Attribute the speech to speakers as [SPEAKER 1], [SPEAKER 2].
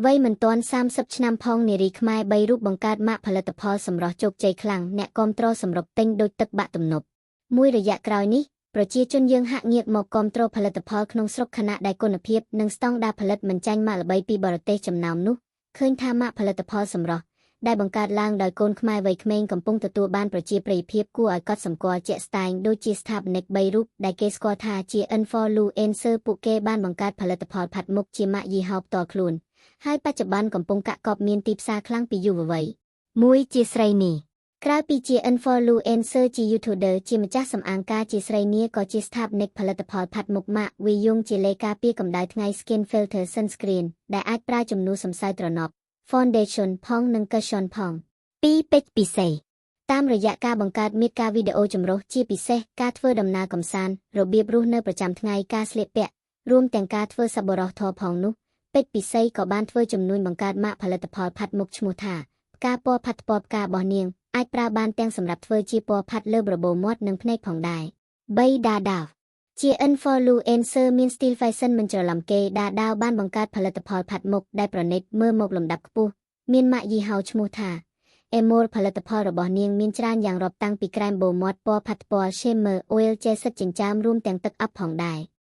[SPEAKER 1] វ័យមិនទាន់30ឆ្នាំផងនារីខ្មែរ3រូបបង្កើតម៉ាកផលិតផលសម្រស់ជោគជ័យខ្លាំងអ្នកគាំទ្រសម្រុកទិញដូចទឹកបាក់ទំនប់មួយរយៈក្រោយនេះប្រជាជនយើងហាក់ងាកមកគាំទ្រផលិតផលក្នុងស្រុកខណៈដែលគុណភាពនិងស្តង់ដារផលិតមិនចាញ់ម៉ាកល្បីពីបរទេសចំណោមនោះឃើញថាម៉ាកផលិតផលសម្រស់ដែលបង្កើតឡើងដោយកូនខ្មែរវ័យក្មេងកំពុងទទួលបានប្រជាប្រិយភាពគួរឲ្យកត់សម្គាល់ជាក់ស្ដែងដូចជាស្ថាបនិក3រូបដែលគេស្គាល់ថាជា influencer ពួកគេបានបង្កើតផលិតផលផាត់មុខជាម៉ាកយីហោផ្ទាល់ខ្លួនហើយបច្ចុប្បន្នកំពុងកាក់កបមានទីផ្សារខ្លាំងពីយុវវ័យមួយជាស្រីនីក្រៅពីជា influencer ជា YouTuber ជាម្ចាស់សម្អាងការជាស្រីនីក៏ជាស្ថាបនិកផលិតផលផាត់មុខម៉ាកវីយងជាលេការពារកម្ដៅថ្ងៃ Skin Filter Sunscreen ដែលអាចប្រើជំនួសសំសើត្រណប់ Foundation ផងនិង Cushion ផងពីពេជ្រពិសេសតាមរយៈការបង្កើតមាតិកាវីដេអូចម្រុះជាពិសេសការធ្វើដំណើរកម្សាន្តរបៀបរស់នៅប្រចាំថ្ងៃការស្លៀកពាក់រួមទាំងការធ្វើសប្បុរសធម៌ផងនោះពេជ្រពិសីក៏បានធ្វើជំនួញបង្កើតម៉ាកផលិតផលផាត់មុខឈ្មោះថាផ្កាពណ៌ផាត់ពណ៌ផ្ការបស់នាងអាចប្រើបានទាំងសម្រាប់ធ្វើជាពណ៌ផាត់លើបរបូរមាត់និងភ្នែកផងដែរ3ដាដាវជា influencer មាន style fashion មិនច្រឡំគេដាដាវបានបង្កើតផលិតផលផាត់មុខដែលប្រណិតមើលមកលំដាប់ខ្ពស់មានម៉ាកយីហោឈ្មោះថា Emol ផលិតផលរបស់នាងមានច្រើនយ៉ាងរាប់តាំងពីក្រែមបូរមាត់ពណ៌ផាត់ពណ៌ shimmer oil ចេសិតចិញ្ចើមរួមទាំងទឹកអប់ផងដែរ